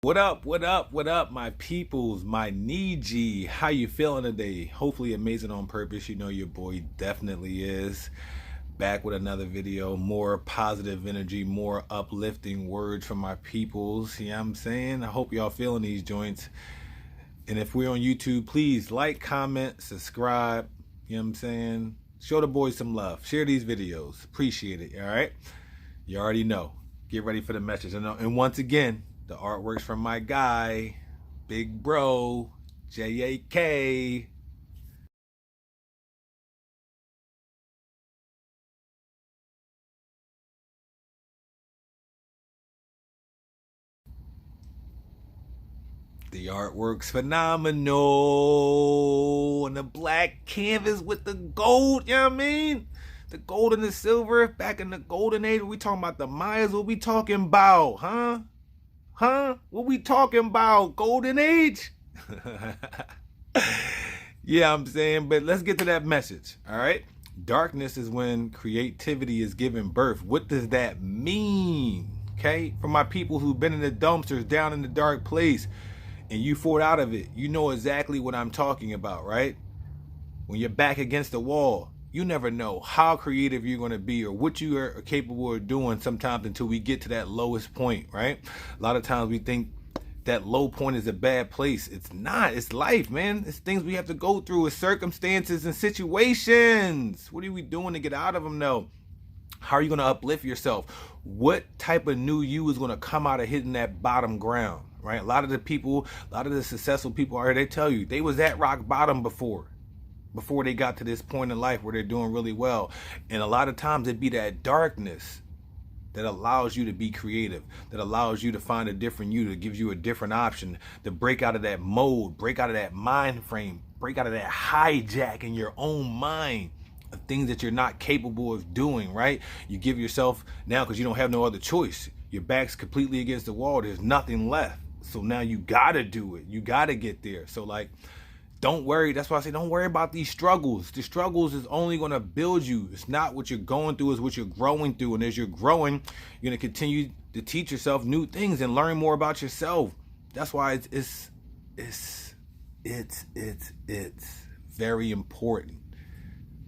What up, what up, what up, my peoples, my Niji? How you feeling today? Hopefully amazing on purpose. You know your boy definitely is. Back with another video, more positive energy, more uplifting words from my peoples. You know what I'm saying? I hope y'all feeling these joints. And if we're on YouTube, please like, comment, subscribe. You know what I'm saying? Show the boys some love. Share these videos. Appreciate it, all right? You already know. Get ready for the message. And once again, the artwork's from my guy, Big Bro, JAK. The artwork's phenomenal. And the black canvas with the gold, you know what I mean? The gold and the silver back in the golden age. We talking about the Mayas. What we talking about, huh? Huh? What we talking about? Golden age? Yeah, I'm saying, but let's get to that message, all right? Darkness is when creativity is given birth. What does that mean? Okay? For my people who've been in the dumpsters, down in the dark place, and you fought out of it, you know exactly what I'm talking about, right? When you're back against the wall, you never know how creative you're going to be or what you are capable of doing sometimes until we get to that lowest point, right? A lot of times we think that low point is a bad place. It's not. It's life, man. It's things we have to go through. It's circumstances and situations. What are we doing to get out of them, though? How are you going to uplift yourself? What type of new you is going to come out of hitting that bottom ground, right? A lot of the successful people out here, they tell you they was at rock bottom before they got to this point in life where they're doing really well. And a lot of times it'd be that darkness that allows you to be creative, that allows you to find a different you, that gives you a different option, to break out of that mode, break out of that mind frame, break out of that hijack in your own mind of things that you're not capable of doing, right? You give yourself now, because you don't have no other choice. Your back's completely against the wall. There's nothing left. So now you gotta do it. You gotta get there. So like, don't worry. That's why I say don't worry about these struggles. The struggles is only going to build you. It's not what you're going through, it's what you're growing through. And as you're growing, you're going to continue to teach yourself new things and learn more about yourself. That's why it's very important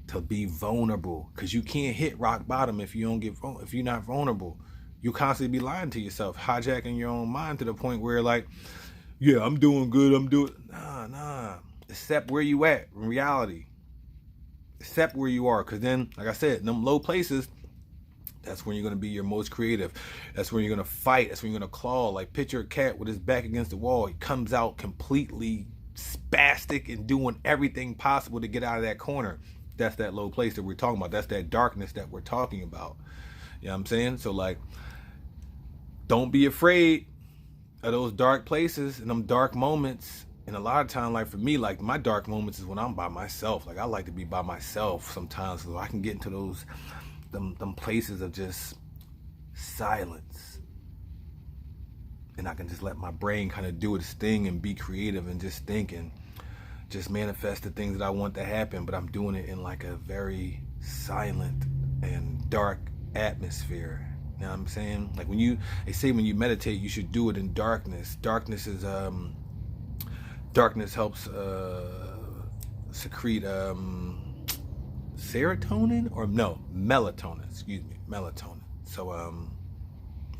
to be vulnerable, because you can't hit rock bottom if you're not vulnerable. You constantly be lying to yourself, hijacking your own mind to the point where like, yeah, I'm doing good. Nah. Accept where you at in reality. Accept where you are, because then, like I said, in them low places, that's when you're going to be your most creative. That's when you're going to fight. That's when you're going to claw. Like, picture a cat with his back against the wall. He comes out completely spastic and doing everything possible to get out of that corner. That's that low place that we're talking about. That's that darkness that we're talking about. You know what I'm saying? So, like, don't be afraid of those dark places and them dark moments. And a lot of time, like for me, like my dark moments is when I'm by myself. Like I like to be by myself sometimes, so I can get into those them places of just silence, and I can just let my brain kind of do its thing and be creative and just think and just manifest the things that I want to happen. But I'm doing it in like a very silent and dark atmosphere. You know what I'm saying? Like they say when you meditate, you should do it in darkness. Darkness helps secrete serotonin, or no, melatonin. Excuse me, melatonin. So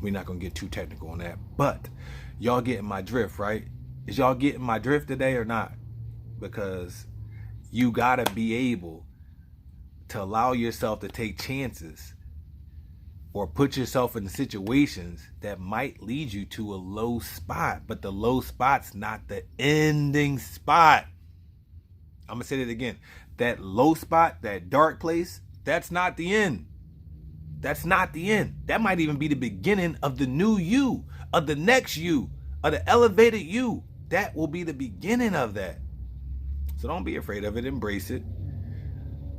we're not gonna get too technical on that, but y'all getting my drift, right? Is y'all getting my drift today or not? Because you gotta be able to allow yourself to take chances or put yourself in situations that might lead you to a low spot. But the low spot's not the ending spot. I'm gonna say that again. That low spot, that dark place, that's not the end. That's not the end. That might even be the beginning of the new you, of the next you, of the elevated you. That will be the beginning of that. So don't be afraid of it. Embrace it.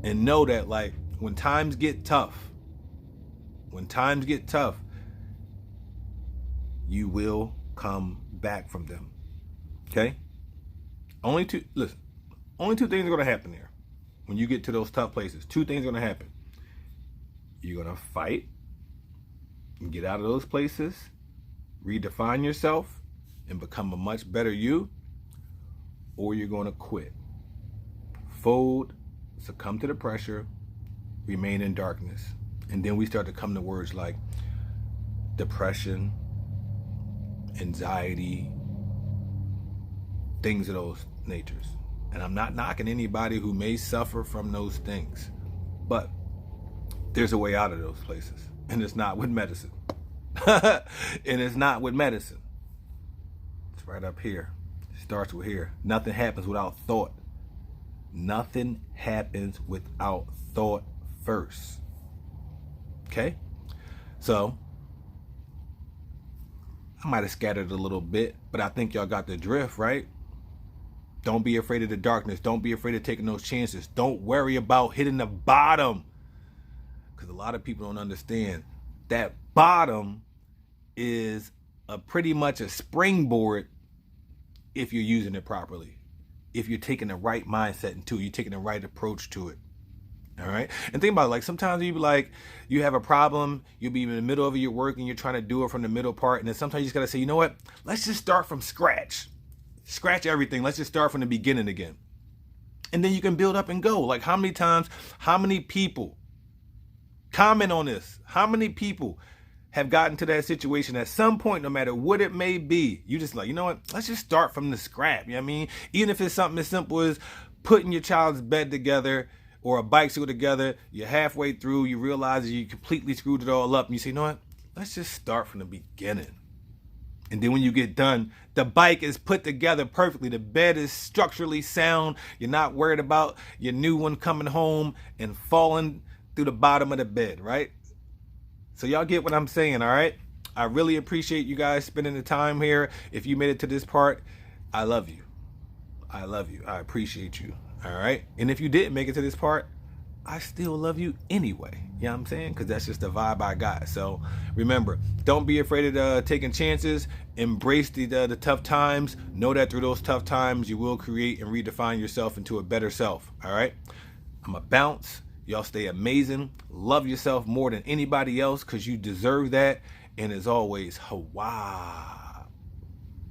And know that, like, when times get tough, you will come back from them. Okay? Only two things are going to happen there. When you get to those tough places, two things are going to happen. You're going to fight and get out of those places, redefine yourself, and become a much better you, or you're going to quit. Fold, succumb to the pressure, remain in darkness. And then we start to come to words like depression, anxiety, things of those natures. And I'm not knocking anybody who may suffer from those things, but there's a way out of those places, and it's not with medicine. And it's not with medicine. It's right up here. It starts with here. Nothing happens without thought. Nothing happens without thought first. Okay? So, I might have scattered a little bit, but I think y'all got the drift, right? Don't be afraid of the darkness. Don't be afraid of taking those chances. Don't worry about hitting the bottom. Because a lot of people don't understand that bottom is pretty much a springboard if you're using it properly. If you're taking the right mindset into it, you're taking the right approach to it. All right. And think about it, like sometimes you be like, you have a problem, you'll be in the middle of your work and you're trying to do it from the middle part. And then sometimes you just got to say, you know what? Let's just start from scratch. Scratch everything. Let's just start from the beginning again. And then you can build up and go. Like how many times, how many people comment on this? How many people have gotten to that situation at some point, no matter what it may be? You just like, you know what? Let's just start from the scrap. You know what I mean? Even if it's something as simple as putting your child's bed together or a bicycle together, you're halfway through, you realize you completely screwed it all up, and you say, you know what? Let's just start from the beginning. And then when you get done, the bike is put together perfectly. The bed is structurally sound. You're not worried about your new one coming home and falling through the bottom of the bed, right? So y'all get what I'm saying, all right? I really appreciate you guys spending the time here. If you made it to this part, I love you. I love you. I appreciate you, all right? And if you didn't make it to this part, I still love you anyway. You know what I'm saying? Because that's just the vibe I got. So remember, don't be afraid of taking chances. Embrace the tough times. Know that through those tough times, you will create and redefine yourself into a better self. All right? I'm a bounce. Y'all stay amazing. Love yourself more than anybody else because you deserve that. And as always, Hawaii.